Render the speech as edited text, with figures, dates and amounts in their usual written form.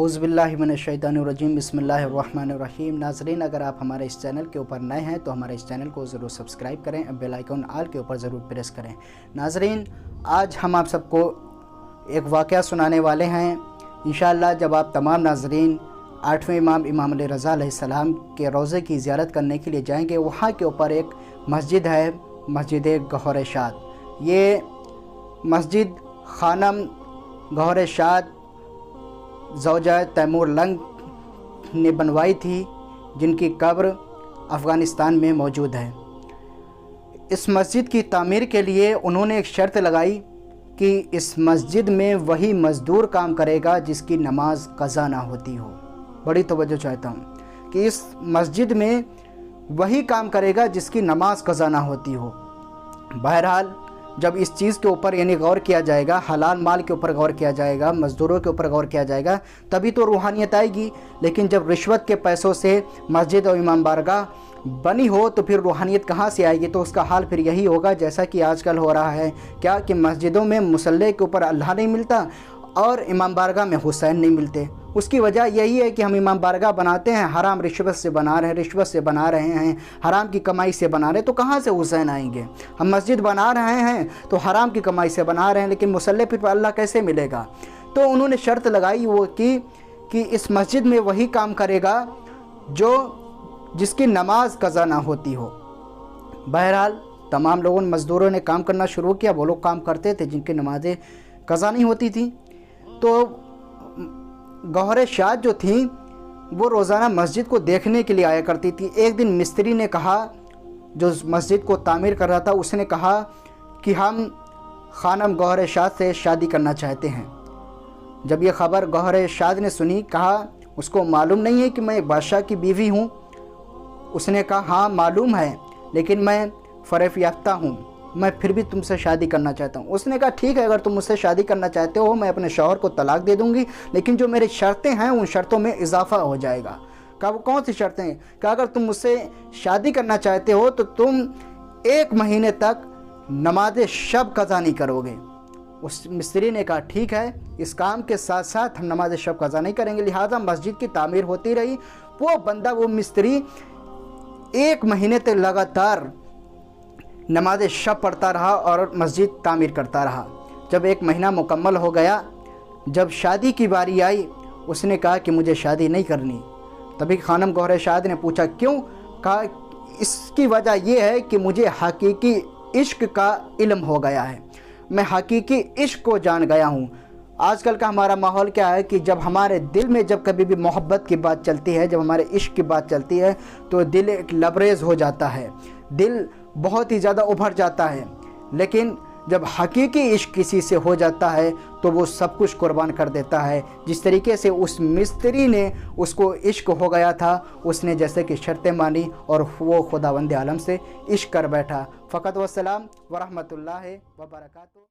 औज़ुबिल्लाहि मिनश्शैतानिर्रजीम बिस्मिल्लाहिर्रहमानिर्रहीम। नाज़रीन, अगर आप हमारे इस चैनल के ऊपर नए हैं तो हमारे इस चैनल को ज़रूर सब्सक्राइब करें, बेल आइकन आल के ऊपर ज़रूर प्रेस करें। नाज़रीन, आज हम आप सबको एक वाक़या सुनाने वाले हैं। इंशाअल्लाह जब आप तमाम नाज़रीन 8वें इमाम इमाम अली रज़ा अलैहिस्सलाम के रोज़े की ज़ियारत करने के लिए जाएंगे, वहाँ के ऊपर एक मस्जिद है, मस्जिद गौहर शाद। ये मस्जिद खानम गौहर शाद ज़ौजा तैमूर लंग ने बनवाई थी, जिनकी कब्र अफ़गानिस्तान में मौजूद है। इस मस्जिद की तामीर के लिए उन्होंने एक शर्त लगाई कि इस मस्जिद में वही मज़दूर काम करेगा जिसकी नमाज क़ज़ा ना होती हो। बड़ी तवज्जो चाहता हूँ कि इस मस्जिद में वही काम करेगा जिसकी नमाज क़ज़ा ना होती हो। बहरहाल जब इस चीज़ के ऊपर यानी गौर किया जाएगा, हलाल माल के ऊपर गौर किया जाएगा, मज़दूरों के ऊपर गौर किया जाएगा, तभी तो रूहानियत आएगी। लेकिन जब रिश्वत के पैसों से मस्जिद और इमाम बारगाह बनी हो तो फिर रूहानियत कहाँ से आएगी? तो उसका हाल फिर यही होगा जैसा कि आजकल हो रहा है, क्या कि मस्जिदों में मुसल्ले के ऊपर अल्लाह नहीं मिलता और इमाम बारगाह में हुसैन नहीं मिलते। उसकी वजह यही है कि हम इमाम बारगाह बनाते हैं, हराम रिश्वत से बना रहे हैं, रिश्वत से बना रहे हैं, हराम की कमाई से बना रहे हैं, तो कहाँ से हुसैन आएंगे? हम मस्जिद बना रहे हैं तो हराम की कमाई से बना रहे हैं, लेकिन मुसल्ले फिर अल्लाह कैसे मिलेगा? तो उन्होंने शर्त लगाई वो कि इस मस्जिद में वही काम करेगा जिसकी नमाज क़ज़ा ना होती हो। बहरहाल तमाम लोगों ने, मज़दूरों ने काम करना शुरू किया। वो लोग काम करते थे जिनकी नमाज़ें क़ज़ा नहीं होती थी। तो गौहर शाद जो थी वो रोज़ाना मस्जिद को देखने के लिए आया करती थी। एक दिन मिस्त्री ने कहा, जो मस्जिद को तामीर कर रहा था, उसने कहा कि हम खानम गौहर शाद से शादी करना चाहते हैं। जब ये ख़बर गौहर शाद ने सुनी, कहा उसको मालूम नहीं है कि मैं एक बादशाह की बीवी हूँ? उसने कहा हाँ मालूम है, लेकिन मैं फ़रेफ़ याफ्ता हूँ, मैं फिर भी तुमसे शादी करना चाहता हूँ। उसने कहा ठीक है, अगर तुम मुझसे शादी करना चाहते हो मैं अपने शौहर को तलाक दे दूँगी, लेकिन जो मेरी शर्तें हैं उन शर्तों में इजाफ़ा हो जाएगा। कहा वो कौन सी शर्तें हैं? कहा अगर तुम मुझसे शादी करना चाहते हो तो तुम 1 महीने तक नमाज शब क़ज़ा नहीं करोगे। उस मिस्त्री ने कहा ठीक है, इस काम के साथ साथ हम नमाज शब क़ज़ा नहीं करेंगे। लिहाजा मस्जिद की तामीर होती रही। वो बंदा, वो मिस्त्री 1 महीने तक लगातार नमाज शब पढ़ता रहा और मस्जिद तामीर करता रहा। जब 1 महीना मुकम्मल हो गया, जब शादी की बारी आई, उसने कहा कि मुझे शादी नहीं करनी। तभी खानम गौहर शाद ने पूछा क्यों? कहा इसकी वजह यह है कि मुझे हकीकी इश्क का इल्म हो गया है, मैं हकीकी इश्क को जान गया हूँ। आजकल का हमारा माहौल क्या है कि जब हमारे दिल में जब कभी भी मोहब्बत की बात चलती है, जब हमारे इश्क की बात चलती है, तो दिल एक लबरेज़ हो जाता है, दिल बहुत ही ज़्यादा उभर जाता है। लेकिन जब हकीकी इश्क किसी से हो जाता है तो वो सब कुछ कुर्बान कर देता है। जिस तरीके से उस मिस्त्री ने, उसको इश्क हो गया था, उसने जैसे कि शर्तें मानी और वो खुदावंद आलम से इश्क कर बैठा। फ़कत वस्सलाम व रहमतुल्लाहि व बरकातुहू।